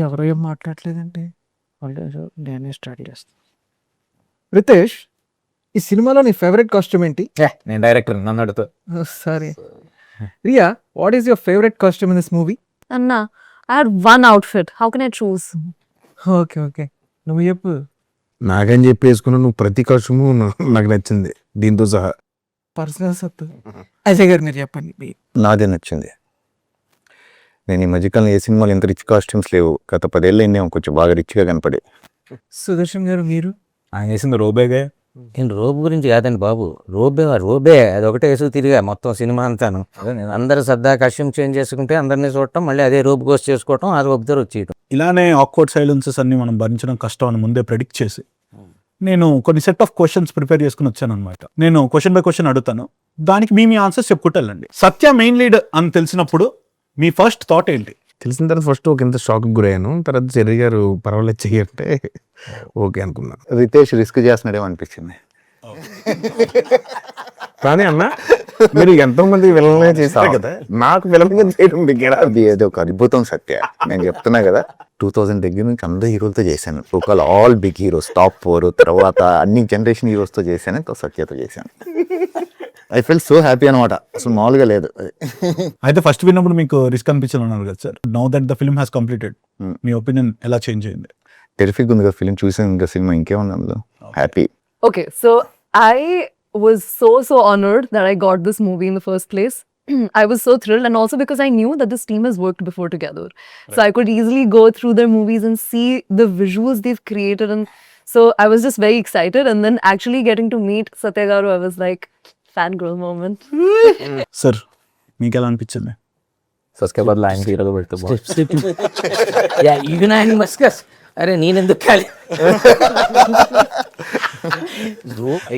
ఎవరు ఏం మాట్లాడలేదండి. వాళ్ళు నేనే స్టార్ట్ చేస్తాను. రితేష్, ఈ సినిమాలో నీ ఫేవరెట్ కాస్ట్యూమ్ ఏంటి? నేను డైరెక్టర్, నన్ను అడుగుతా. Sorry. Riya, what is your favourite costume in this movie? Anna, I had one outfit. How can I choose? Okay okay, నువ్వు చెప్పు. నాకని చెప్పేసుకున్న నువ్వు ప్రతి కాస్ట్యూము నాకు నచ్చింది దీంతో సహా. పర్సనల్ సత్తు. అజయ్ గారు మీరు చెప్పండి. నాదే నచ్చింది. నేను ఈ మధ్యకాలంలో ఏ సినిమాలు ఎంత రిచ్ కాస్ట్యూమ్స్ లేవు. గత 10 ఏళ్ళు అయిందేమో కొంచెం బాగా రిచ్గా కనపడే. సుదర్శన్ గారు మీరు? ఆయన చేసింది రోబేగా. నేను రోబ్ గురించి కాదండి బాబు, రోబే అది ఒకటే వేసుకు తిరిగా మొత్తం సినిమా అంతాను. అందరు సరదా కస్ట్యూమ్ చేంజ్ చేసుకుంటే అందరినీ చూడటం, మళ్ళీ అదే రోబ్ కోస్ చేసుకోవటం, ఆ రోబ్ దగ్గర వచ్చేయటం. ఇలానే ఆక్వర్డ్ సైలెన్సెస్ అన్ని మనం భరించడం కష్టం అని ముందే ప్రెడిక్ట్ చేసి నేను కొన్ని సెట్ ఆఫ్ క్వశ్చన్స్ ప్రిపేర్ చేసుకుని వచ్చాను అనమాట. నేను క్వశ్చన్ బై క్వశ్చన్ అడుగుతాను, దానికి మీ ఆన్సర్స్ చెప్పుకుంటానండి. సత్య మెయిన్ లీడ్ అని తెలిసినప్పుడు మీ ఫస్ట్ థాట్ ఏంటి? తెలిసిన తర్వాత ఫస్ట్ ఒక ఇంత షాక్ గురయ్యాను. తర్వాత చెర్రి గారు పర్వాలేదు చెయ్యంటే ఓకే అనుకున్నాను. రితేష్ రిస్క్ చేస్తున్నాడేమో అనిపించింది. కానీ అన్న, మీరు ఎంతో మంది విలన్గా చేశారు కదా, నాకు విలన్గా చేయడం దగ్గర అది ఏదో ఒక అద్భుతం సత్య. నేను చెప్తున్నా కదా, 2000 దగ్గర నుంచి అందరు హీరోలతో చేశాను. ఒకవేళ ఆల్ బిగ్ హీరోస్, టాప్ 4, తర్వాత అన్ని జనరేషన్ హీరోస్తో చేశాను, సత్యతో చేశాను. ఐ ఫెల్ సో హ్యాపీ అనమాట. అసలు మామూలుగా లేదు. అయితే ఫస్ట్ విన్నప్పుడు మీకు రిస్క్ అనిపించాలన్నారు కదా sir. Now that the film has completed, me opinion ఎలా చేంజ్ అయింది? టెరిఫిక్ ఉంది కదా ఫిల్మ్, చూసాను ఇంకా సినిమా ఇంకేముంది అందులో. Happy. Okay, so I was so honored that I got this movie in the first place. I was so thrilled, and also because I knew that this team has worked before together. So I could easily go through their movies and see the visuals they've created, and so I was just very excited. And then actually getting to meet Satya Garu, I was like, fangirl moment. Sir మీకు ఎలా అనిపించింది? సస్కే బదులు ఆయన హీరోగా పెడితే even ఆయన మస్కస్, అరే నేనెందుకు కాలి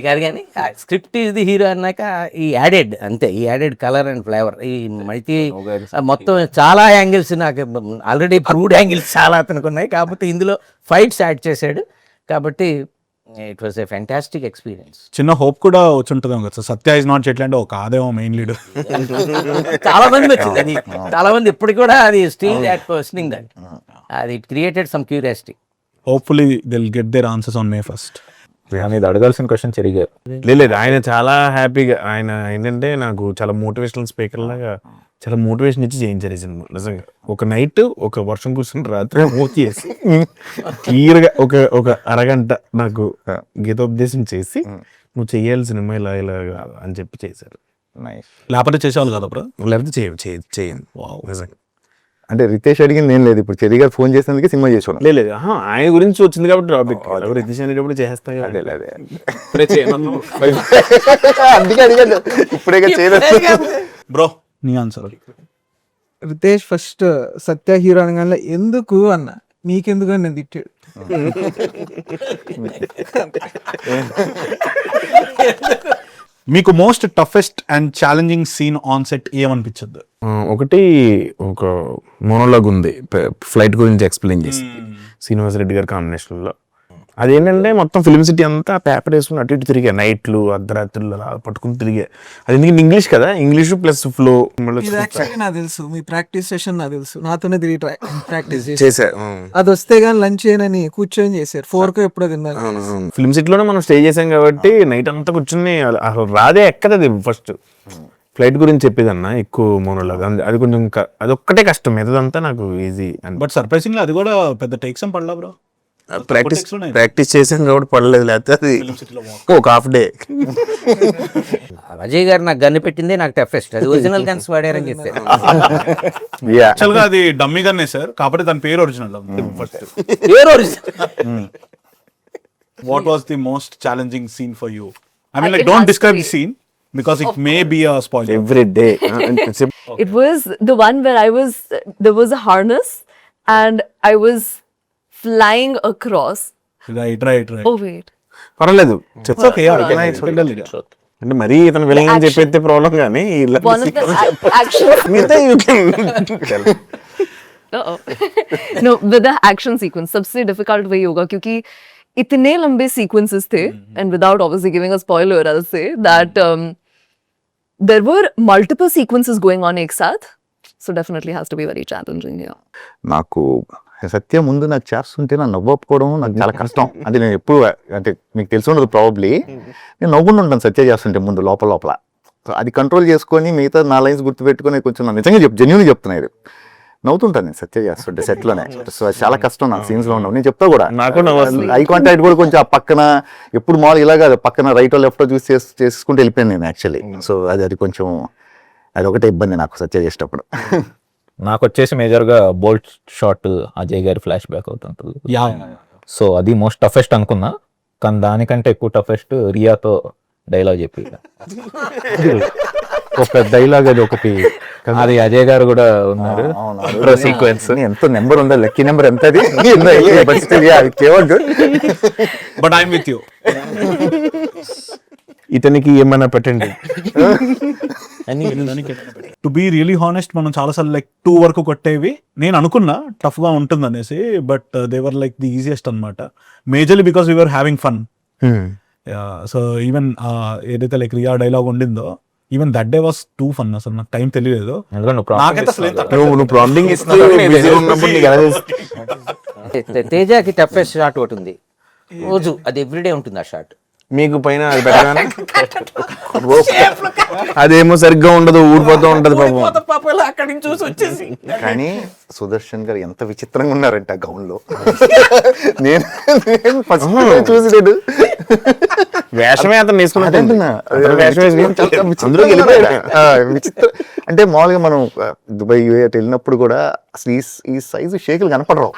కాదు. కానీ స్క్రిప్ట్ ఈజ్ ది హీరో అన్నాక ఈ యాడెడ్ అంతే, ఈ యాడెడ్ కలర్ అండ్ ఫ్లేవర్, ఈ మల్టీ మొత్తం చాలా యాంగిల్స్, నాకు ఆల్రెడీ ప్రూవ్డ్ యాంగిల్స్ చాలా అతనికి ఉన్నాయి, కాకపోతే ఇందులో ఫైట్స్ యాడ్ చేశాడు. కాబట్టి it was a fantastic experience. చిన్న హోప్ కూడా వచ్చి ఉంటుంది కదా సార్, సత్య ఇస్ నాట్ చెట్లంటే ఒక ఆదేమో మెయిన్ లీడ్. చాలా మంది వచ్చింది అది, చాలా మంది ఇప్పటికి కూడా అది స్టిల్ దట్ క్వశ్చనింగ్ దట్, అది it created some curiosity. Hopefully they will get their answers on May 1st. ఇది అడగాల్సిన క్వశ్చన్ చెరిగారు. లేదు, ఆయన చాలా హ్యాపీగా, ఆయన ఏంటంటే నాకు చాలా మోటివేషనల్ స్పీకర్ లాగా చాలా మోటివేషన్ ఇచ్చి చేయించారు ఈ సినిమా. నిజంగా ఒక నైట్, ఒక వర్షం కూర్చుని రాత్రి మూతి చేసి క్లియర్గా ఒక అరగంట నాకు గీతోపదేశం చేసి నువ్వు చెయ్యాలి సినిమా ఇలా ఇలా అని చెప్పి చేశారు. లేకపోతే చేసేవాళ్ళు కదా బ్రో, లేకపోతే చేయండి నిజంగా. అంటే రితేష్ అడిగింది నేను లేదు, ఇప్పుడు చెర్రి గారు ఫోన్ చేసినందుకే సినిమా చేసుకోవాలి. లేదు, ఆయన గురించి వచ్చింది కాబట్టి టాపిక్ రితేష్ అనేటప్పుడు చేస్తాయి. అదే అందుకే అడిగాను, ఇప్పుడే చేయలేదు. బ్రో నీ answer? Ritesh first Satya hero అనగానే ఎందుకు అన్న, మీకెందుకు అని నేను తిట్టాడు. మీకు most toughest and challenging scene on set ఏమనిపించద్దు? ఒకటి, ఒక మోనోలాగ్ ఉంది ఫ్లైట్ గురించి ఎక్స్ప్లెయిన్ చేసి శ్రీనివాస్ రెడ్డి గారి కాంబినేషన్లో. అదేంటంటే మొత్తం ఫిల్మ్ సిటీ అంతా పేపర్ వేసుకుని అటు ఇటు తిరిగా, నైట్లు అర్ధరాత్రులు అలా పట్టుకుని తిరిగా. అది ఎందుకంటే ఇంగ్లీష్ కదా, ఇంగ్లీష్ ప్లస్ ఫ్లో. నాకు తెలుసు, మీ ప్రాక్టీస్ సెషన్ నాకు తెలుసు, నాతోనే తిరిగి ప్రాక్టీస్ చేశారు. అది వస్తే కానీ లంచ్ చేయనని కూర్చొని చేశారు. 4 ఎప్పుడో తిన్నారు. ఫిల్మ్ సిటీలోనే మనం స్టే చేసాం కాబట్టి నైట్ అంతా కూర్చుని అసలు రాదే ఎక్కదది. ఫస్ట్ ఫ్లైట్ గురించి చెప్పేదన్నా ఎక్కువ మోనోలాగ్, అది కొంచెం అదొక్కటే కష్టం, మిగతాదంతా నాకు ఈజీ. బట్ సర్ప్రైజింగ్లీ అది కూడా పెద్ద టేక్స్ ఏం పడలా బ్రో. ప్రాక్టీస్ చేసాం కాబట్టి పడలేదు, లేకపోతే అది ఒక హాఫ్ డే. అజయ్ గారు నాకు గన్ను పెట్టిందే నాకు టఫెస్ట్, అది ఒరిజినల్ గన్స్ వాడారని చెప్పారు. యాక్చువల్ గా అది డమ్మీ గన్నే సార్, కాబట్టి దాని పేరు original. What was the most challenging scene for you? I mean like don't describe the scene because it may be a spoiler. Every day. It was the one where there was a harness and I was flying across. Right. Oh wait. పర్వాలేదు, It's okay, yeah. అంటే మరీ ఇతను villain అని చెప్పేస్తే problem, కానీ One of the action. No, with the action sequence सबसे difficult वही होगा क्योंकि इतने लंबे sequences थे, and without obviously giving a spoiler, I'll say that there were multiple sequences going on एक साथ, So definitely has to be very challenging here. నాకు సత్య ముందు నాకు చేస్తుంటే నా నవ్వకపోవడం నాకు చాలా కష్టం. అది నేను ఎప్పుడు అంటే మీకు తెలిసి ఉండదు ప్రాబబ్లీ, నేను నవ్వుకుంటూ ఉంటాను సత్య చేస్తుంటే ముందు లోపల. సో అది కంట్రోల్ చేసుకొని మిగతా నా లైన్స్ గుర్తుపెట్టుకొని కొంచెం నా నిజంగా జెన్యూన్గా చెప్తున్నాయి, నవ్వుతుంటాను నేను సత్య చేస్తుంటే సెట్లోనే. సో అది చాలా కష్టం నాకు సీన్స్లో ఉండవు. నేను చెప్తా కూడా, నాకు ఐ కాంటాక్ట్ కూడా కొంచెం ఆ పక్కన ఎప్పుడు మామూలు ఇలాగా పక్కన రైటో లెఫ్టో చూసి చేసుకుంటూ వెళ్ళిపోయాను నేను యాక్చువల్లీ. సో అది కొంచెం అది ఒకటే ఇబ్బంది నాకు సత్య చేసేటప్పుడు. నాకు వచ్చేసి మేజర్గా బోల్ట్ షాట్ అజయ్ గారి ఫ్లాష్ బ్యాక్ అవుతుంటుంది. యా సో అది మోస్ట్ టఫెస్ట్ అనుకున్నా, కానీ దానికంటే ఎక్కువ టఫెస్ట్ రియాతో డైలాగ్ చెప్పి ఒక పెద్ద డైలాగ్ అది ఒకటి, అది అజయ్ గారు కూడా ఉన్నారు సీక్వెన్స్. ఎంత నెంబర్ ఉందా, లక్కీ నెంబర్ ఎంత అది బట్ ఐఎమ్ విత్ యూ. ఇతనికి ఏమైనా పెట్టండి. టు బీ రియలీ హానెస్ట్, మనం చాలాసార్లు లైక్ 2 వరకు కొట్టేవి నేను అనుకున్నా టఫ్ గా ఉంటుంది అనేసి, but they were like the easiest అనమాట. Majorly because we are having fun. So even ఏదైతే లైక్ రియా డైలాగ్ ఉండిందో, even that day was too fun. అసలు నాకు టైం తెలియలేదు. నాకైతే అసలు నువ్వు ప్రాంప్టింగ్ ఉన్నప్పుడు నీకు ఎలా తెలుసు? తేజకి టఫెస్ట్ షాట్ ఒకటి ఉంది, రోజు అది ఎవ్రీడే ఉంటుంది ఆ షాట్. మీకు పైన అది పెట్టగానే అదేమో సరిగ్గా ఉండదు, ఊడిపోతూ ఉంటది పాపం. అక్కడి నుంచి చూసి వచ్చేసి కానీ సుదర్శన్ గారు ఎంత విచిత్రంగా ఉన్నారంట గౌన్ లో. నేను ఫస్ట్ చూసి నేను వేషమే అతను అదంటున్నా. విచిత్రం అంటే మామూలుగా మనం దుబాయ్ వెళ్ళినప్పుడు కూడా అసలు ఈ సైజు షేకులు కనపడరావు,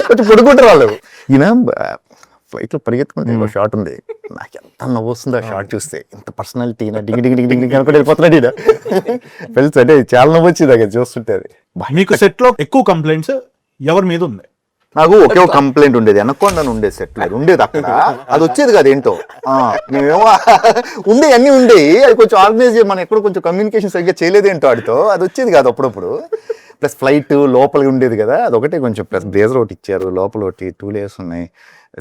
కొంచెం పొడుకుంటారు వాళ్ళు. ఈయన ఫ్లైట్ లో పరిగెత్తుకుని షాట్ ఉంది, నాకు ఎంత నవ్వు వస్తుంది ఆ షాట్ చూస్తే. ఇంత పర్సనాలిటీ డింగ్ డింగ్ డింగ్ డింగ్ కనుక వెళ్ళిపోతున్నాడు ఈయన. తెలుసు అంటే చాలా నవ్వు వచ్చింది అది చూస్తుంటే. అది మీకు సెట్ లో ఎక్కువ కంప్లైంట్స్ ఎవరి మీద ఉంది? నాకు ఒకే ఒక కంప్లైంట్ ఉండేది, అనకొండను ఉండేది సెట్ లో ఉండేది అక్కడ, అది వచ్చేది కాదు ఏంటో. మేమేమో ఉండే అన్ని ఉండేవి, అది కొంచెం ఆర్గనైజ్ మనం ఎక్కడ కొంచెం కమ్యూనికేషన్ సరిగ్గా చేయలేదేంటో ఆడితో, అది వచ్చేది కాదు అప్పుడప్పుడు. ప్లస్ ఫ్లైట్ లోపలికి ఉండేది కదా, అదొకటే కొంచెం. ప్లస్ బ్రేజర్ ఒకటి ఇచ్చారు, లోపల ఒకటి 2 layers ఉన్నాయి.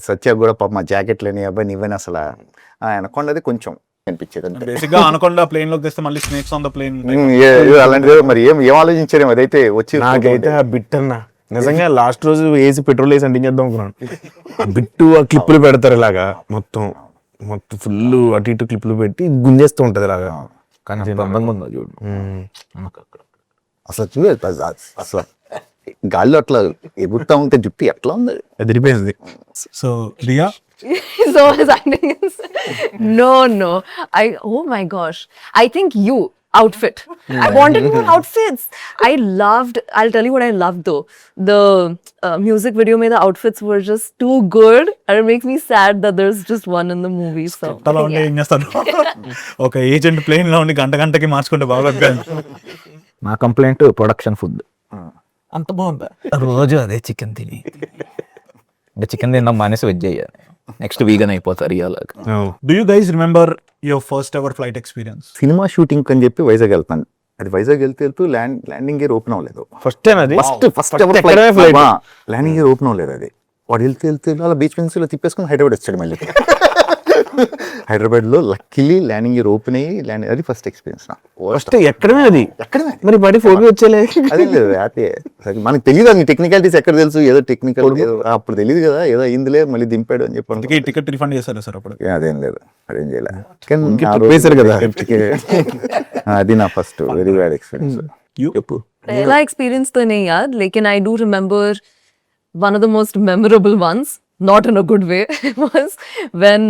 సత్య కూడా పాప మా జాకెట్లని అబ్బాయి ఇవన్నీ అసలు అనకొండది కొంచెం అనిపించేది. బేసిక్ గా అనకొండ ప్లేన్ లోకి తెస్తే మళ్ళీ స్నేక్స్ ఆన్ ద ప్లేన్ అలాంటిది మరి ఏం ఆలోచించారేమో అదైతే వచ్చి. నాకైతే ఆ బిట్ అన్నా నిజంగా లాస్ట్ రోజు వేసి పెట్రోల్ వేసి అంటించేద్దాం అనుకున్నాను. ఆ బిట్టు ఆ క్లిప్పులు పెడతారు ఇలాగా, మొత్తం ఫుల్ అటు ఇటు క్లిప్పులు పెట్టి గుంజేస్తూ ఉంటది ఇలాగా. కానీ అందంగా ఉందో చూడు. అసలు చూడలేదు అసలు గాల్లో అట్లా ఎగురుతా ఉంటే జుట్టు ఎట్లా ఉంది, ఎదిరిపోయింది. So Riya So his acting is no. Oh my gosh. I think you outfit. I wanted more outfits. I'll tell you what I loved though. The music video made the outfits were just too good, and it makes me sad that there's just one in the movie. So అలా ఉండి ఏం చేస్తాను, ఒక agent plane లో ఉండి గంటకి మార్చుకుంటే బాగా. నా కంప్లైంట్ ప్రొడక్షన్ ఫుడ్ అంత బాగుందా? రోజు అదే చికెన్ తిని, ఇంకా చికెన్ తిందాం మానేసి వెజ్ చేయాలి, నెక్స్ట్ వీగన్ అయిపోతారు ఇలాగ. Do you guys remember your first ever flight experience? Cinema shooting అని చెప్పి వైజాగ్ వెళ్తాను. అది వైజాగ్ వెళ్తూ ల్యాండింగ్ గేర్ ఓపెన్ అవ్వలేదు. ఫస్ట్ అది ఫస్ట్ ల్యాండింగ్ గేర్ ఓపెన్ అవ్వలేదు. అది వాడు వెళ్తే అలా బీచ్ పెన్సిల్ తిప్పేసుకుని హైదరాబాద్ వచ్చాడు మళ్ళీ. హైదరాబాద్ లో లక్కీలీ ల్యాండింగ్ గేర్ ఓపెన్ అయ్యి అది ఫస్ట్ ఎక్స్పీరియన్స్. ఫస్ట్ ఎక్కడమే అది ఎక్కడమే మరి బడి ఫోటో వచ్చేలే. అదే లేదు హ్యాపీ. మనకు తెలియదు అన్ని టెక్నికాలిటీస్ ఎక్కడ తెలుసు, ఏదో టెక్నికల్ అప్పుడు తెలియదు కదా, ఏదో అయిందిలే మళ్ళీ దింపాడు అని చెప్పి. టికెట్ రిఫండ్ చేశారు సార్ అప్పుడు? అదేం లేదు, అదేం చేయలేదు కదా. అది నా ఫస్ట్ వెరీ బ్యాడ్ ఎక్స్పీరియన్స్. पहला experience तो नहीं याद, लेकिन I do remember one of the most memorable ones, not in a good way, was when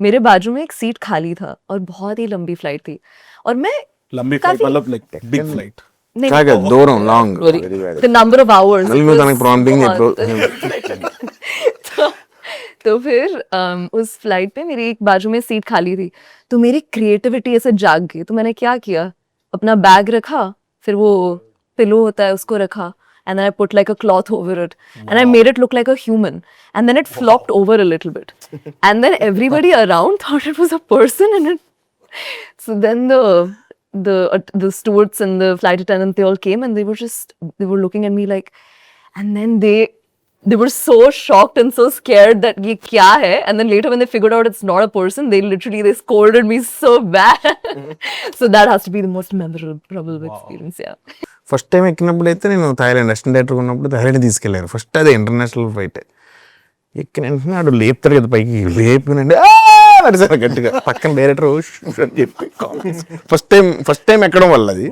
मेरे बाजू में एक सीट खाली था और बहुत ही लंबी फ्लाइट थी और मैं లంబీ ఫ్లైట్ मतलब like big flight. దూరం long the number of hours prompting. तो फिर उस फ्लाइट पे मेरी एक बाजू में सीट खाली थी, तो मेरी क्रिएटिविटी ऐसे जाग गई. तो मैंने क्या किया, अपना बैग रखा, फिर वो पिलो होता है उसको रखा, and then I put like a cloth over it, and I made it look like a human, and then it flopped over a little bit, and then everybody around thought it was a person, and so then the stewards and the flight attendant, they all came and they were looking at me like, and then they they were so shocked and so scared that ye kya hai, and then later when they figured out it's not a person, they scolded me so bad. So that has to be the most memorable experience. Yeah. First time ఎక్కినప్పుడు అయితే నేను Thailand assistant director ఉన్నప్పుడు Thailand తీసుకెళ్ళాను. First అదే international flight. ఎక్కిన వెంటనే ఆడు లేపుతారు కదా పైకి, లేపునండి నడిచారు గట్టిగా, పక్కన డైరెక్టర్ అని చెప్పి ఫస్ట్ టైం ఎక్కడం వల్ల అది.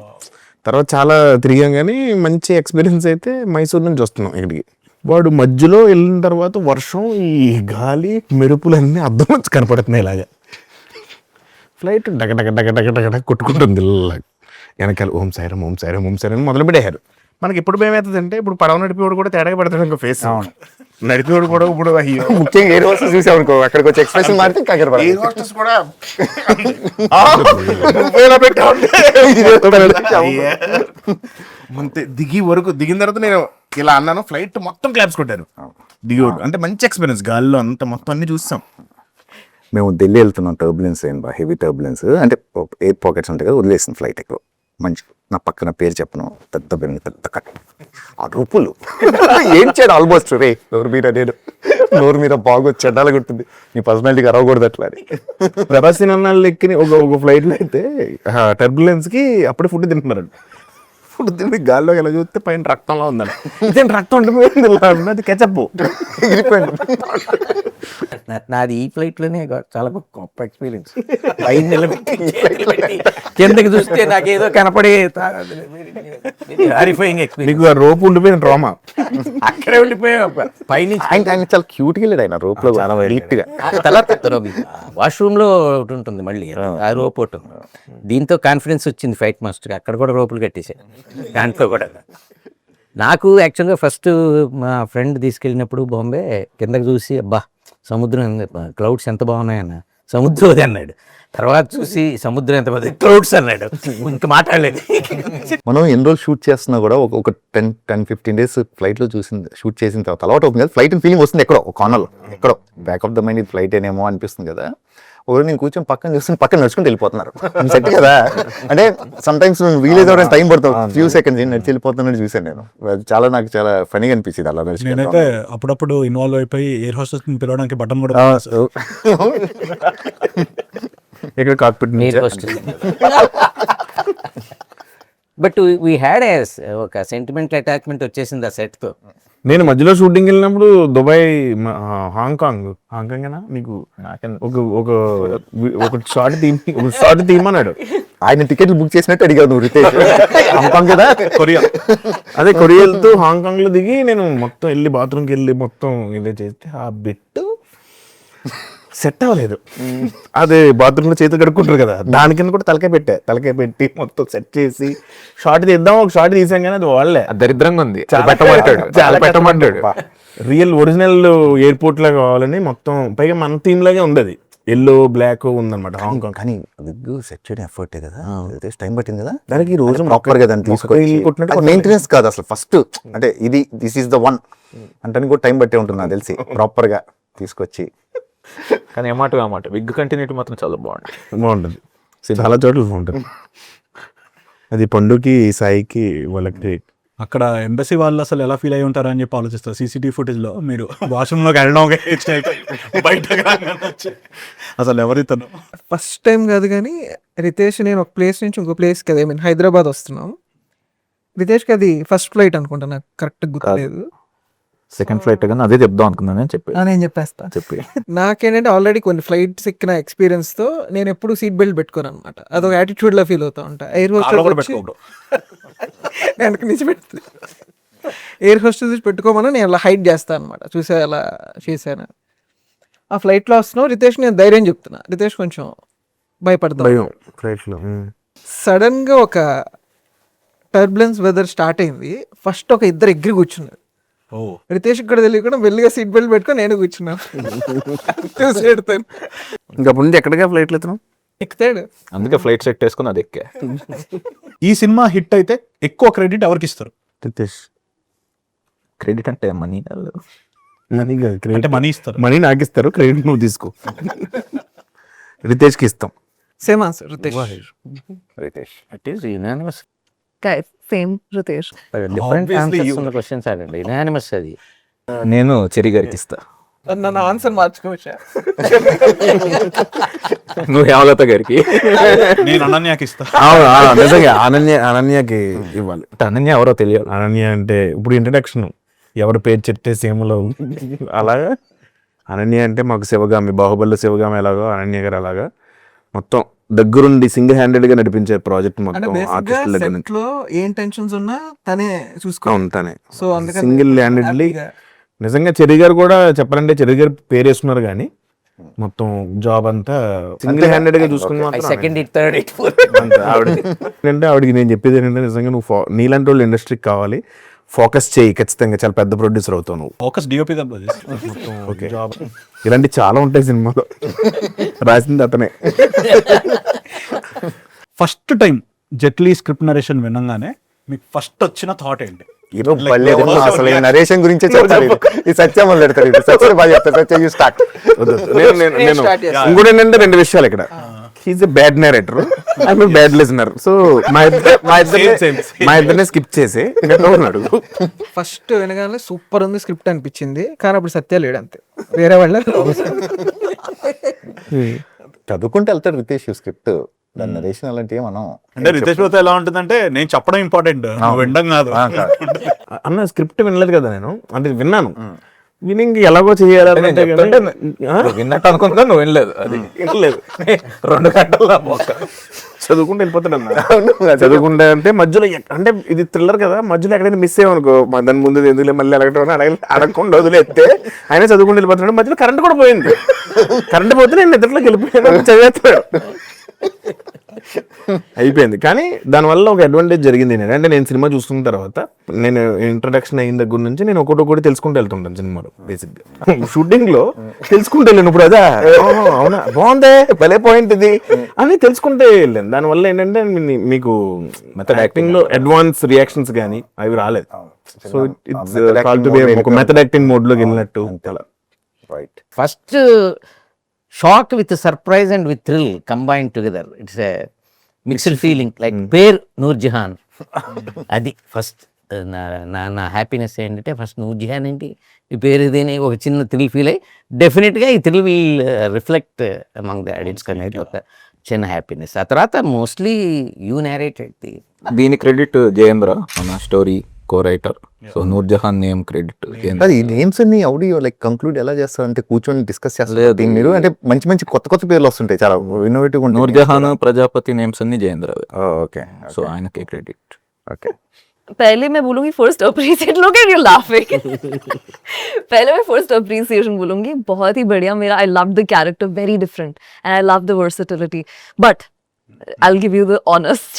తర్వాత చాలా తిరిగాం కానీ మంచి ఎక్స్పీరియన్స్ అయితే మైసూర్ నుంచి వస్తున్నాం ఇక్కడికి. వాడు మధ్యలో వెళ్ళిన తర్వాత వర్షం, ఈ గాలి, మెరుపులన్నీ అద్దం నుంచి కనపడుతున్నాయి ఇలాగా. ఫ్లైట్ డగ డగ డగ డగ డగ డగ కొట్టుకుంటుంది ఇలాగ. వెనకాల ఓం సాయిరామ్ ఓం సాయిరామ్ ఓం సాయిరామ్ మొదలు పెట్టారు. మనకి ఎప్పుడు భయమవుతుంది అంటే, ఇప్పుడు పడవ నడిపేవాడు కూడా తేడాగా పడతాడు ఇంకా ఫేస్. నడిపేవాడు కూడా ఇప్పుడు అయ్యో, ముఖ్యంగా ఎయిర్ హోస్టెస్ చూసావు అనుకో, అక్కడికి వచ్చి ఎక్స్ప్రెషన్ మారితే కంగారు పడాలి. ఎయిర్ హోస్టెస్ కూడా నువ్వేలా పెట్టావు అంతే. దిగిన తర్వాత నేను ఇలా అన్నాను, ఫ్లైట్ మొత్తం క్లాప్స్ కొట్టారు. దిగోడు అంటే మంచి ఎక్స్పీరియన్స్, గాల్లో అంత మొత్తం అన్ని చూస్తాం. మేము ఢిల్లీ వెళ్తున్నాం, టర్బులెన్స్ అయింది బాగా, హెవీ టర్బులెన్స్. అంటే ఎయిర్ పాకెట్స్ ఉంటాయి కదా, వదిలేసిన ఫ్లైట్ ఎక్కువ. మంచి నా పక్కన పేరు చెప్పను, పెద్ద పెద్ద కట్ ఆ రూపులు ఏం చేయడం ఆల్మోస్ట్ రే నోరు మీద బాగా చెడ్డాలు కొట్టింది, నీ పర్సనాలిటీకి అరవకూడదు అట్లా అని. ప్రభాస్ అన్నాళ్ళు ఎక్కిన ఒక ఫ్లైట్లో అయితే టర్బులెన్స్ కి అప్పుడే ఫుడ్ తింటున్నారు. ఫుడ్ తిని గాల్లో ఎలా చూస్తే పైన రక్తంలో ఉందని, ఇదే రక్తం ఉంటుంది, అది కెచప్. నాది ఈ ఫ్లైట్ లోనే చాలా గొప్ప ఎక్స్పీరియన్స్. పైన నిలబెట్టి కిందకి చూస్తే నాకేదో కనపడే హారిఫైయింగ్ ఎక్స్పీరియన్స్. నీకు ఆ రోప్ ఉండిపోయిన డ్రామా. అక్కడే ఉండిపోయా పైనుంచి. ఆయన చాలా క్యూట్ గా వెళ్ళాడు ఆయన రోప్ లో, చాలా నీట్ గా. వాష్రూమ్ లో ఒకటి ఉంటుంది మళ్ళీ ఆ రోప్ ఒకటి. దీంతో కాన్ఫిడెన్స్ వచ్చింది ఫైట్ మాస్టర్, అక్కడ కూడా రోపులు కట్టేశారు దాంట్లో కూడా. నాకు యాక్చువల్గా ఫస్ట్ మా ఫ్రెండ్ తీసుకెళ్ళినప్పుడు బాంబే, కిందకి చూసి అబ్బా సముద్రం, క్లౌడ్స్ ఎంత బాగున్నాయన్న, సముద్రం అది అన్నాడు. తర్వాత చూసి సముద్రం ఎంత బాగుంది, క్లౌడ్స్ అన్నాడు. ఇంకా మాట్లాడలేదు. మనం ఎన్ని రోజులు షూట్ చేస్తున్నా కూడా ఒక 10-15 days ఫ్లైట్ లో షూట్ చేసిన తర్వాత అలవాటు అవుతుంది కదా, ఫ్లైట్ ఫీలింగ్ వస్తుంది ఎక్కడో ఒక కార్నర్లో, ఎక్కడో బ్యాక్ ఆఫ్ ద మైండ్ ఇది ఫ్లైట్ ఏనేమో అనిపిస్తుంది కదా. ఒకరు నేను కూర్చొని పక్కన చూస్తున్న పక్కన నడుచుకుంటూ వెళ్ళిపోతున్నారు. సెట్ కదా, అంటే సమ్ టైమ్స్ రిలీజ్ అవ్వడానికి టైం పడుతుంది, ఫ్యూ సెకండ్స్ నడిచి వెళ్ళిపోతున్నట్టు చూసాను నేను. నాకు చాలా ఫనీగా అనిపించింది అలా నడిచి. నేనైతే అప్పుడప్పుడు ఇన్వాల్వ్ అయిపోయి ఎయిర్ హోస్టెస్ పిలవడానికి బటన్ కూడా ఇక్కడ కాక్పిట్ బట్ వీ హ్యాడ్ ఒక సెంటిమెంటల్ అటాచ్మెంట్ వచ్చేసింది ఆ సెట్ తో. నేను మధ్యలో షూటింగ్ వెళ్ళినప్పుడు దుబాయ్, హాంకాంగ్ ఏనా నీకు ఒక షార్ట్ తీయమన్నాడు. ఆయన టికెట్లు బుక్ చేసినట్టు అడిగావు నువ్వు రితేష్. హాంకాంగ్ కదా, కొరియా. అదే కొరియా వెళ్తూ హాంకాంగ్ లో దిగి నేను మొత్తం వెళ్ళి బాత్రూమ్కి వెళ్ళి మొత్తం ఇదే చేస్తే ఆ బిట్ సెట్ అవ్వలేదు. అదే బాత్రూంలో చేతులు కడుక్కుంటారు కదా, దాని కింద కూడా తలకాయ పెట్టి మొత్తం సెట్ చేసి షార్ట్ తీద్దాం. ఒక షార్ట్ తీసాం కానీ అది వాళ్ళే దరిద్రంగా ఉంది, చాలా పెట్టమంటాడు. రియల్ ఒరిజినల్ ఎయిర్పోర్ట్ లాగా కావాలని మొత్తం, పైగా మన థీమ్ లాగే ఉంది, అది ఎల్లో బ్లాక్ ఉందన్నమాట హాంకాంగ్. కానీ విగ్ సెట్ చేయడం ఎఫర్ట్ కదా, టైం పట్టింది కదా దానికి. ఈ రోజు ప్రాపర్ గా దాన్ని తీసుకొని మెయింటెనెన్స్ కాదు అసలు, ఫస్ట్ అంటే దిస్ ఈస్ ద వన్ అంటే కూడా టైం పట్టే ఉంటుంది నాకు తెలిసి, ప్రాపర్ గా తీసుకొచ్చి. కానీ ఏమాట విగ్ కంటిన్యూటీ మాత్రం చాలా బాగుంటుంది, చాలా చోట్ల బాగుంటుంది. అది పండుకి, సాయికి, వాళ్ళకి. అక్కడ ఎంబసీ వాళ్ళు అసలు ఎలా ఫీల్ అయి ఉంటారు అని చెప్పి ఆలోచిస్తారు. సీసీటీవీ ఫుటేజ్ లో మీరు వాష్రూమ్లోకి వెళ్ళడం బయట అసలు ఎవరితను ఫస్ట్ టైం కాదు కానీ రితేష్ నేను ఒక ప్లేస్ నుంచి ఇంకో ప్లేస్కి, అదే మీన్ హైదరాబాద్ వస్తున్నాం. రితేష్కి అది ఫస్ట్ ఫ్లైట్ అనుకుంటా, నాకు కరెక్ట్గా గుర్తులేదు. సెకండ్ ఫ్లైట్ కానీ అదే చెప్దాం అనుకున్నాను నేను చెప్పి నేను చెప్పేస్తా. చెప్పి నాకేంటంటే ఆల్రెడీ కొన్ని ఫ్లైట్స్ ఎక్కిన ఎక్స్పీరియన్స్తో నేను ఎప్పుడు సీట్ బెల్ట్ పెట్టుకోను అనమాట. అదొక యాటిట్యూడ్లో ఫీల్ అవుతా ఉంటా. ఎయిర్ హోస్టెస్ వెనక నుంచి పెడుతుంది, ఎయిర్ హోస్టెస్ పెట్టుకోమని నేను అలా హైడ్ చేస్తాను అనమాట. చూసా అలా చేశాను. ఆ ఫ్లైట్లో వస్తున్నావు రితేష్, నేను ధైర్యం చెప్తున్నా, రితేష్ కొంచెం భయపడతాను. ఫ్లైట్లో సడన్గా ఒక టర్బులెన్స్ వెదర్ స్టార్ట్ అయింది. ఫస్ట్ ఒక ఇద్దరు ఎగ్రి కూర్చున్నారు. రితేష్ కూడా తెలియకుండా వెళ్ళిగా సీట్ బెల్ట్ పెట్టుకొని నేను కూర్చున్నాను. చూసి పెడతాను. ఇంకా ముందు ఎక్కడిగా ఫ్లైట్లు ఎత్తున్నాం ఎక్కుతాడు, అందుకే ఫ్లైట్ సెట్ వేసుకుని అది ఎక్కా. ఈ సినిమా హిట్ అయితే ఎక్కువ క్రెడిట్ ఎవరికి ఇస్తారు? రితేష్. క్రెడిట్ అంటే మనీ అంటే మనీ ఇస్తారు, మనీ నాకు ఇస్తారు, క్రెడిట్ నువ్వు తీసుకో. రితేష్కి ఇస్తాం. Same answer Ritesh. It is unanimous. Guys, same Ritesh. Different answers ఉన్న క్వశ్చన్స్ అడగండి. యునానిమస్ అది. నేను చెరి గారికి ఇస్తా. నన్ను ఆన్సర్ మార్చుకోవచ్చా? నువ్వు హేమలత గారికి. నేను అనన్యాకి ఇస్తా. నిజంగా అనన్యకి ఇవ్వాలి. అనన్య ఎవరో తెలియదు. అనన్య అంటే ఇప్పుడు ఇంట్రడక్షన్ ఎవరి పేరు చెట్టే సీమలో అలాగా అనన్య అంటే మాకు శివగామి, బాహుబలిలో శివగామి ఎలాగో అనన్య గారు అలాగా మొత్తం దగ్గరుండి సింగిల్ హ్యాండెడ్ గా నడిపించే ప్రాజెక్ట్ అంటే మొత్తం బేసిక్గా ఆర్టిస్టుల దగ్గర సెట్ నుంచి. లో ఏం టెన్షన్స్ ఉన్నా తనే చూసుకో. అవును, తనే సో అందుకని సింగిల్ హ్యాండెడ్లీ. హ్యాపీగా. నిజంగా చెరి గారు కూడా చెప్పాలంటే చెరి గారు పేరు వేసుకున్నారు కానీ మొత్తం జాబ్ అంతా సింగిల్ హ్యాండెడ్ గా చూసుకుని మాత్రం second it third it fourth అంటే ఆవిడకి నేను చెప్పేది ఏంటంటే నిజంగా నువ్వు నీలాంటి వాళ్ళు ఇండస్ట్రీకి కావాలి, ఫోకస్ చేయి, ఖచ్చితంగా చాలా పెద్ద ప్రొడ్యూసర్ అవుతావు నువ్వు. ఫోకస్ డిఓపి ఓకే, ఇలాంటి చాలా ఉంటాయి సినిమాలో. రాసింది అతనే. First time Jaitley script narration వినంగానే మీకు ఫస్ట్ వచ్చిన థాట్ ఏంటి? అసలు ఈ నరేషన్ గురించే చెప్తారు. ఈ సత్యం మొదలు పెడతారు. సత్యం బాగా చెప్తారు. Satyam you start. నేను ఇంకోటి ఏంటంటే 2 విషయాలు ఇక్కడ. He's a bad narrator, I'm a bad listener. So మా ఇద్దరిని స్కిప్ చేసి ఉన్నాడు. ఫస్ట్ వినగానే సూపర్ ఉంది స్క్రిప్ట్ అనిపించింది, కానీ అప్పుడు సత్య లేడు అంతే. వేరే వాళ్ళ చదువుకుంటే వెళ్తాడు రితేష్ స్క్రిప్ట్. దాని నరేషన్ అలాంటివి మనం అంటే రితేష్ బాబు ఎలా ఉంటుందంటే నేను చెప్పడం ఇంపార్టెంట్, వినడం కాదు. అన్న స్క్రిప్ట్ వినలేదు కదా నేను, అంటే విన్నాను. విని ఇంక ఎలాగో చేయాలంటే విన్నట్టు అనుకుంటా, నువ్వు వినలేదు. అది వినలేదు. 2 గంటల చదువుకుంటూ వెళ్ళిపోతాడు అన్న. చదువుకుంటే అంటే మధ్యలో అంటే ఇది థ్రిల్లర్ కదా, మధ్యలో ఎక్కడైనా మిస్ అయ్యామనుకో దాని ముందు ఎందుకు మళ్ళీ అడగకుండా వదిలేస్తే ఆయన చదువుకుంటూ వెళ్ళిపోతున్నాడు. మధ్యలో కరెంట్ కూడా పోయింది. కరెంట్ పోతే నేను నిద్రలోకి వెళ్ళిపోయాను, చదివేస్తాడు. అయిపోయింది. కానీ దానివల్ల ఒక అడ్వాంటేజ్ జరిగింది ఏంటంటే, అంటే నేను సినిమా చూసుకున్న తర్వాత నేను ఇంట్రడక్షన్ అయిన దగ్గర నుంచి నేను ఒకటి తెలుసుకుంటూ వెళ్తుంటాను సినిమాలో. బేసిక్ గా షూటింగ్ లో తెలుసుకుంటూ వెళ్ళాను. ఇప్పుడు అదా అవునా బాగుందే భలే పాయింట్ ఇది అని తెలుసుకుంటే వెళ్ళాను. దానివల్ల ఏంటంటే మీకు మెథడ్ యాక్టింగ్ లో అడ్వాన్స్ రియాక్షన్స్ కానీ అవి రాలేదు. So it's call to be ఒక మెథడ్ యాక్టింగ్ మోడ్ లోకి వెళ్ళినట్టు. Right. First shock with surprise and with thrill combine together. It's a mixed feeling. Like pair Noorjahan, అది ఫస్ట్ నా హ్యాపీనెస్ ఏంటంటే ఫస్ట్ నూర్జహాన్ ఏంటి ఈ పేరు ఇదేని ఒక చిన్న థ్రిల్ ఫీల్ అయ్యి డెఫినెట్గా ఈ thrill will reflect among the audience అనేది ఒక చిన్న హ్యాపీనెస్. ఆ తర్వాత మోస్ట్లీ యూ నేరేటెడ్ దీని క్రెడిట్ జయేంద్ర, మన story co writer. So Noorjahan name credit. ఈ నేమ్స్ అన్ని ఆడియో లైక్ కంక్లూడ్ ఎలా చేస్తారు అంటే కూర్చొని డిస్కస్ చేస్తారు లేదు. మీరు, అంటే మంచి కొత్త పేర్లు వస్తుంటాయి, చాలా ఇన్నోవేటివ్ ఉంటాయి. నూర్జహాన్, ప్రజాపతి నేమ్స్ అన్ని జయేంద్ర. ఓకే. సో ఆయనకే క్రెడిట్. ఓకే. पहले मैं बोलूंगी फर्स्ट अप्रिसिएट. लोग एट यू लाफिंग. पहले मैं फर्स्ट अप्रिसिएशन बोलूंगी. बहुत ही बढ़िया. मेरा I love the character, very different, and I love the versatility. But I will give you the honest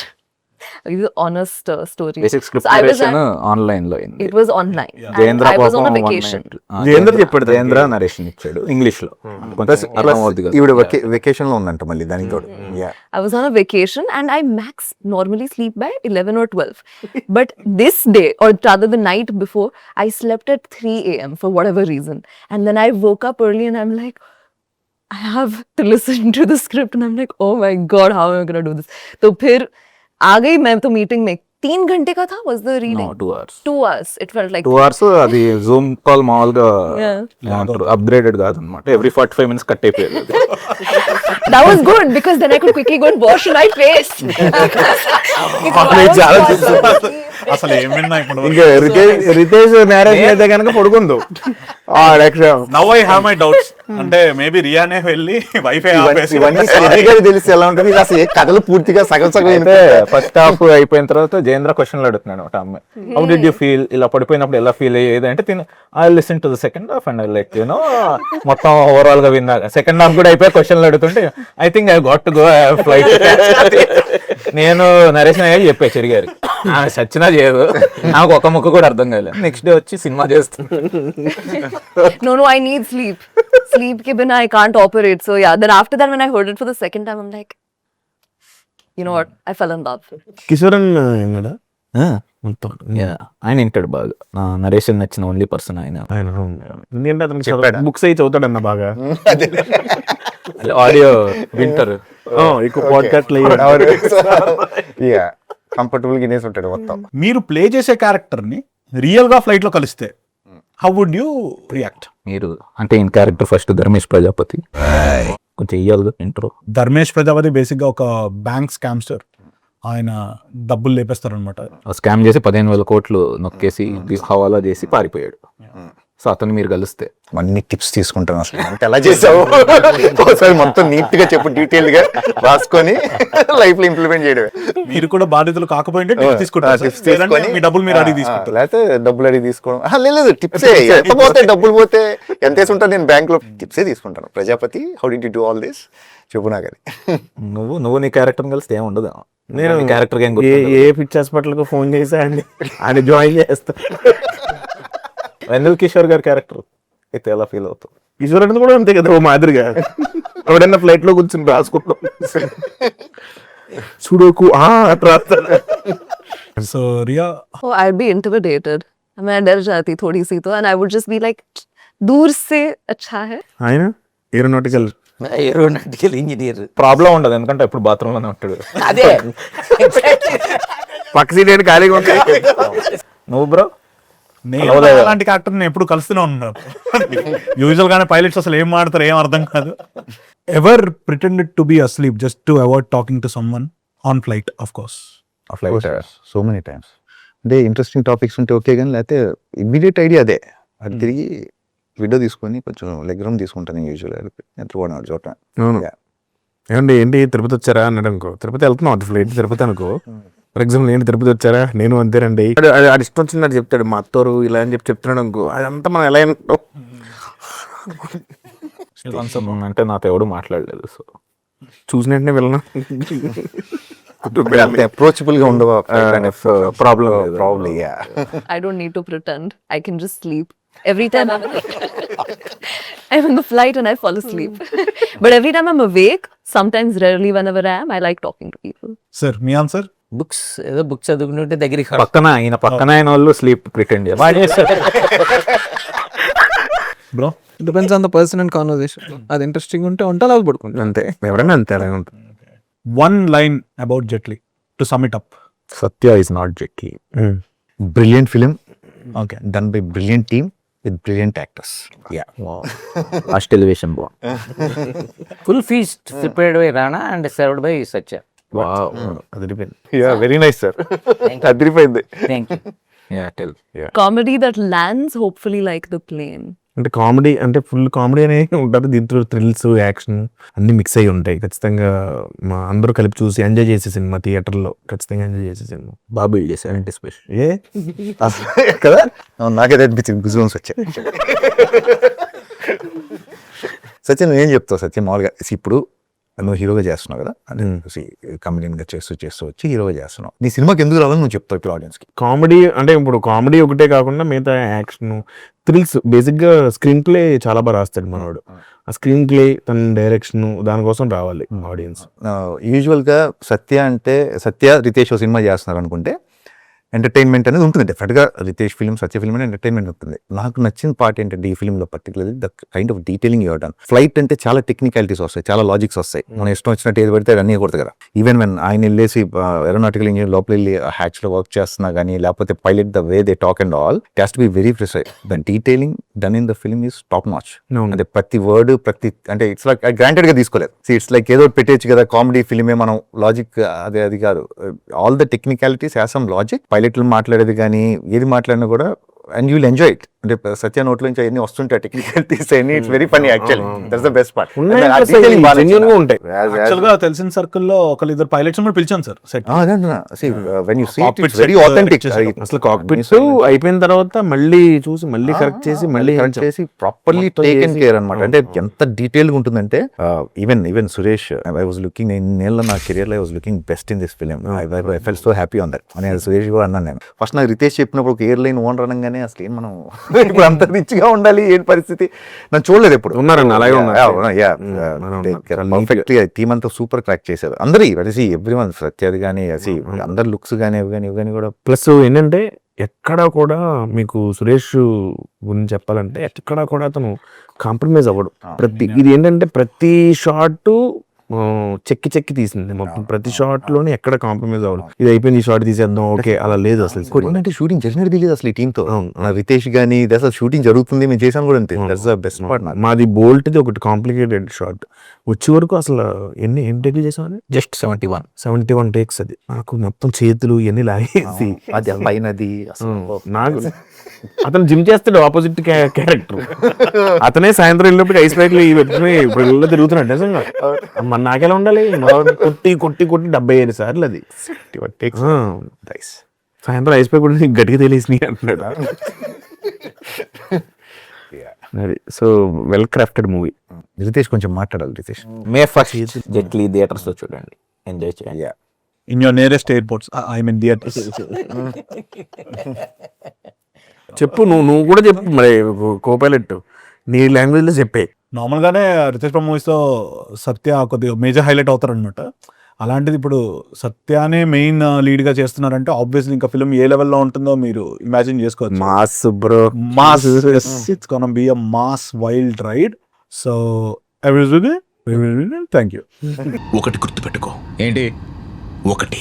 story. Basic script So I was narration online లో అయింది. it was online. And Jayendra I was on a పాపం vacation. Jayendra చెప్పాడు, Jayendra narration ఇచ్చాడు English లో. కొంచెం అర్థం అవుద్ది కదా. ఈవిడ వెకేషన్ లో ఉందంట మళ్ళీ దానికి తోడు. I was on a vacation and I max normally sleep by 11 or 12. But this day, or rather the night before, I slept at 3 a.m. for whatever reason. And then I woke up early and I'm like, I have to listen to the script. And I'm like, oh my God, how am I going to do this? So फिर आ गई मैं तो meeting में. 3 घंटे का था was the reading. 2 hours. 2 hours. It felt like 2 hours. అది Zoom call మామూలుగా Yeah. అప్గ్రేడెడ్ కాదనమాట. ఎవ్రీ 45 minutes కట్ అయిపోయేది. that was good because then I could quickly go and wash my face. అసలు ఏం విన్నా ఇప్పుడు? ఇంకా రితేష్ నేరేషన్ అయితే కనుక పడుకుందు. Now I have my doubts. అంటే మేబీ రియానే వెళ్ళి వైఫై ఆపేసి ఇవన్నీ శ్రీగా తెలిసి ఎలా ఉంటుంది, ఇది అసలు ఏ కథలు పూర్తిగా సగం అయితే ఫస్ట్ హాఫ్ అయిపోయిన తర్వాత జయేంద్ర క్వశ్చన్లు అడుగుతున్నాడు ఒక అమ్మాయి. హౌ డిడ్ యూ ఫీల్, ఇలా పడిపోయినప్పుడు ఎలా ఫీల్ అయ్యేది అంటే I listen to the second half and I like you know మొత్తం ఓవరాల్ గా విన్నాక సెకండ్ హాఫ్ కూడా అయిపోయి క్వశ్చన్లు అడుగుతుంటే I think I got to go flight. నేను నరేషన్ అయ్యా చెప్పా చెరిగారు, సచ్చినా చేయదు, నాకు ఒక ముక్క కూడా అర్థం కాలేదు. నెక్స్ట్ డే వచ్చి సినిమా చేస్తాను. No, I need sleep. Sleep ke bina I can't operate. So yeah, then after that when I heard it for the second time, I'm like, you know what? I fell in love. కిషోరన్ మొత్తం ఆయన వింటాడు బాగా. నా narration నచ్చిన only person ఆయన. ఎందుకంటే అతనికి books అయి చదువుతాడన్న బాగా. ఆడియో వింటారు ఎక్కువ పాడ్కాస్ట్లు కంఫర్టబుల్ గా వినేసి ఉంటాడు మొత్తం. మీరు ప్లే చేసే క్యారెక్టర్ ని రియల్ గా ఫ్లైట్ లో కలిస్తే హౌ వుడ్ యూ రియాక్ట్? మీరు అంటే in character first Dharmesh Prajapati కొంచెం ఇయ్యాలి ఇంట్రో. ధర్మేష్ ప్రజాపతి బేసిక్గా ఒక బ్యాంక్ స్కామ్స్టర్. ఆయన డబ్బులు లేపేస్తారు అనమాట. స్కామ్ చేసి 15,000 కోట్లు నొక్కేసి హవాలా చేసి పారిపోయాడు. సో అతను మీరు కలిస్తే అన్ని టిప్స్ తీసుకుంటాను అసలు అంటే ఎలా చేసావు ఒకసారి మొత్తం నీట్ గా చెప్పు, డీటెయిల్ గా రాసుకొని లైఫ్ లో ఇంప్లిమెంట్ చేయడమే. మీరు కూడా బాధితులు కాకపోయింటే టిప్స్ తీసుకుంటారు, టిప్స్ లేదంటే తీసుకొని మీ డబ్బులు మీరు అడిగి తీసుకుంటారు. లేకపోతే డబ్బులు అడిగి తీసుకోవడం లేదు, టిప్సే. ఎంత పోతే డబ్బులు పోతే ఎంత వేసి ఉంటాను నేను బ్యాంక్ లో, టిప్సే తీసుకుంటాను. Prajapati how do you do all this చెప్పు నాకు అది. నువ్వు నీ క్యారెక్టర్ కలిస్తే ఏం ఉండదు. నేను క్యారెక్టర్ ఏ పిచ్చి హాస్పిటల్కి ఫోన్ చేసా అండి, ఆయన జాయిన్ చేస్తా. వెన్నెల కిషోర్ గారి క్యారెక్టర్ అయితే ఎలా ఫీల్ అవుతావు? కిషోర్ అంటే కూడా అంతే కదా, ఓ మాదిరిగా ఎవడన్నా ఫ్లైట్ లో కూర్చొని రాసుకుంటాం చూడకు రాస్తాడు. So Riya, Oh, I'd be intimidated. मैं डर जाती थोड़ी सी तो, and I would just be like, दूर से अच्छा है. ఆయన ఏరోనాటికల్ ఏరోనాటికల్ ఇంజనీర్. ప్రాబ్లం ఉండదు, ఎందుకంటే ఎప్పుడు బాత్రూమ్ లోనే ఉంటాడు. అదే పక్క సీట్ ఖాళీగా ఉంటాయి. నువ్వు బ్రో? నేను అలాంటి క్యారెక్టర్ నేను ఎప్పుడు కలుస్తూనే ఉన్నాను. యూజువల్ గానే పైలట్స్ అసలు ఏం మాడతారు ఏం అర్థం కాదు. Ever pretended to be asleep just to avoid talking to someone on flight? Of course so many times. అంటే ఇంట్రెస్టింగ్ టాపిక్స్ ఉంటే ఓకే, కానీ లేకపోతే ఇమ్మీడియట్ ఐడియా అదే, అది తిరిగి వీడియో తీసుకొని కొంచెం లెగ్ రూమ్ తీసుకుంటాను యూజువల్ ఎంత చోట. ఏమండి ఏంటి తిరుపతి వచ్చారా అన్నాడు అనుకో, తిరుపతి వెళ్తున్నాం అది ఫ్లైట్ తిరుపతి అనుకో, ఫర్ ఎగ్జాంపుల్ ఏంటి తిరుపతి వచ్చారా, నేను అంతేనండి, అది ఇష్టం వచ్చింది చెప్తాడు, మా అత్తోరు ఇలా అని చెప్తున్నాడు అనుకో, అదంతా మనం ఎలా అంటే నాతో ఎవడు మాట్లాడలేదు, సో చూసిన వెంటనే వెళ్ళను. అప్రోచబుల్ గా ఉండవా problem probably. I don't need to pretend. I can just sleep. Every time I'm in the flight and I fall asleep. But every time I'm awake, sometimes rarely whenever I am, I like talking to people. Sir మీ answer? Books ఏదో books చదువుకుంటుంటే దగ్గరికి పక్కన ఆయన వాళ్ళు sleep pretend చేస్తారు. Bro, depends on the person and conversation. అది interesting ఉంటే అలా పడుకుంటాం. అంతే, ఎవరైనా అంతే అలాగే ఉంటుంది. One line about Jetlee to sum it up. Satya is not Jetlee. Brilliant film, okay, done by brilliant team with brilliant actors. Last elevation full feast prepared by Rana and served by Satya. అదిరిపోయింది. వెరీ నైస్ సార్, అదిరిపోయింది. Thank you. Comedy that lands hopefully like the plane. అంటే comedy అంటే full comedy అనేది ఉంటుంది, దీంట్లో thrills action అన్ని mix అయ్యి ఉంటాయి. ఖచ్చితంగా మా అందరూ కలిపి చూసి ఎంజాయ్ చేసే సినిమా, థియేటర్లో ఖచ్చితంగా ఎంజాయ్ చేసే సినిమా. బాబు చేశారంటే స్పెషల్ ఏ కదా, నాకైతే అనిపించింది, గుజూమ్స్ వచ్చాయి. సత్యం నువ్వేం చెప్తావు సత్యం మామూలుగా? ఇప్పుడు నువ్వు హీరోగా చేస్తున్నావు కదా, అంటే కమెడియన్ గా చేస్తూ వచ్చి హీరోగా చేస్తున్నావు. నీ సినిమాకి ఎందుకు రావాలని నువ్వు చెప్తావు ఇప్పుడు ఆడియన్స్ కి? కామెడీ అంటే ఇప్పుడు కామెడీ ఒకటే కాకుండా మిగతా యాక్షన్ థ్రిల్స్, బేసిక్ గా స్క్రీన్ ప్లే చాలా బాగా రాస్తాడు మనవాడు. ఆ స్క్రీన్ ప్లే, తన డైరెక్షన్, దానికోసం రావాలి ఆడియన్స్. యూజువల్ గా సత్య రితేష్ సినిమా చేస్తున్నారు అనుకుంటే ఎంటర్టైన్మెంట్ అనేది ఉంటుంది. డెఫినెట్గా రితేష్ ఫిల్మ్, సత్య ఫిల్మ్ అనేది ఎంటర్టైన్మెంట్ ఉంటుంది. నాకు నచ్చిన పార్ట్ ఏంటంటే ఈ ఫిల్మ్లో particularly the kind of detailing you're done. Flight అంటే చాలా టెక్నికాలిటీస్ వస్తాయి, చాలా లాజిక్స్ వస్తాయి. మనం ఇష్టం వచ్చినట్టు ఏది పడితే అన్నీ కొడతాయి కదా. ఈవెన్ వెన్ ఆయన వెళ్ళేసి ఏరోనాటికల్ ఇంజనీర్ లోపల వెళ్ళి హ్యాచ్లో వర్క్ చేస్తున్నా కానీ, లేకపోతే pilot the way they talk and all has to be very precise. The detailing done in the film is top notch. అంటే ప్రతి వర్డ్ అంటే ఇట్స్ లైక్ గ్రాంటెడ్ గా తీసుకోలేదు. ఇట్స్ లైక్ ఏదో పెట్టేచ్చు కదా, కామెడీ ఫిల్మే, మనం లాజిక్ అది కాదు. All the technicalities has some logic. పైలట్లు మాట్లాడేది కానీ ఏది మాట్లాడినా కూడా and you will enjoy it. అంటే సత్య నోట్లో నుంచి అవన్నీ వస్తుంటాయి టెక్నికల్ అన్ని. It's very funny actually, that's the best part. ఉంటాయి. యాక్చువల్ గా తెలిసిన సర్కిల్లో ఒకళ్ళు ఇద్దరు పైలట్స్ కూడా పిలిచాను sir set. When you see it's very authentic. అసలు కాక్పిట్స్ అయిపోయిన తర్వాత మళ్ళీ చూసి మళ్ళీ కరెక్ట్ చేసి మళ్ళీ చేసి ప్రాపర్లీ టేకెన్ కేర్ అనమాట. అంటే ఎంత డీటెయిల్ గా ఉంటుందంటే even Suresh, I was looking, నేను నా కెరియర్ లో I was looking best in this film. I felt so happy on that అని సురేష్ కూడా అన్నాను నేను. ఫస్ట్ నాకు రితేష్ చెప్పినప్పుడు ఒక ఎయిర్ లైన్ ఓనర్ అనగానే అసలు ఏం మనం ఇప్పుడు అంత రిచ్ గా ఉండాలి ఏంటి పరిస్థితి నన్ను చూడలేదు ఎప్పుడు. ఉన్నారండి అలాగే పర్ఫెక్ట్లీ టీమ్ అంతా సూపర్ క్రాక్ చేశారు అందరి ఎవ్రీవన్. సత్యది కానీ అందరు లుక్స్ కానీ ఇవి కానీ కూడా. ప్లస్ ఏంటంటే ఎక్కడా కూడా మీకు సురేష్ గురించి చెప్పాలంటే ఎక్కడా కూడా అతను కాంప్రమైజ్ అవ్వడు. ఇది ఏంటంటే ప్రతి షాట్ చెక్కి చెక్కి తీసింది మొత్తం. ప్రతి షాట్ లోనే ఎక్కడ కాంప్రమైజ్ అవ్వాలి, ఇది అయిపోయింది ఈ షాట్ తీసేద్దాం ఓకే అలా లేదు అసలు. ఏంటంటే షూటింగ్ చేసినట్టు తెలియదు అసలు ఈ టీమ్ తో. రితేష్ గానీ అసలు షూటింగ్ జరుగుతుంది మేము చేసాం కూడా అంతే. That's the best part. మాది బోల్ట్ది ఒకటి కాంప్లికేటెడ్ షాట్ వచ్చే వరకు అసలు ఎన్ని టేక్లు చేసామని జస్ట్ 71 టేక్స్. అది నాకు మొత్తం చేతులు ఇవన్నీ లాగేసి అది పైనది అసలు నాకు అతను జిమ్ చేస్తాడు ఆపోజిట్ క్యారెక్టర్. అతనే సాయంత్రం వెళ్ళినప్పుడు ఐస్ ప్యాక్లు ఇవి పెట్టుకుని ఇప్పుడు ఇళ్ళలో తిరుగుతున్నాడు నిజంగా. మరి నాకెలా ఉండాలి, కొట్టి కొట్టి కొట్టి 75 సార్లు అది సాయంత్రం ఐస్ ప్యాక్ కూడా గట్టిగా తెలిసి అంటున్నాడు. అది so well crafted movie. Ritesh కొంచెం మాట్లాడాలి. రితేష్ మే 1st జెట్లీ థియేటర్స్ లో చూడండి, ఎంజాయ్ చేయండి. In your nearest airports, I mean theatres. చెప్పు నువ్వు కూడా చెప్పు మరి కో-పైలట్ నీ లాంగ్వేజ్ లో చెప్పే. నార్మల్గానే రితేష్ ప్రభు మూవీస్తో సత్య కొద్దిగా మేజర్ హైలైట్ అవుతారు అనమాట. అలాంటిది ఇప్పుడు సత్యానే మెయిన్ లీడ్గా చేస్తున్నారంటే ఆబ్వియస్లీ ఇంకా ఫిల్మ్ ఏ లెవెల్లో ఉంటుందో మీరు ఇమాజిన్ చేసుకోవచ్చు. Mass bro, mass, it's gonna be a mass wild ride. So everything thank you. ఒకటి గుర్తుపెట్టుకో. ఏంటి? ఒకటి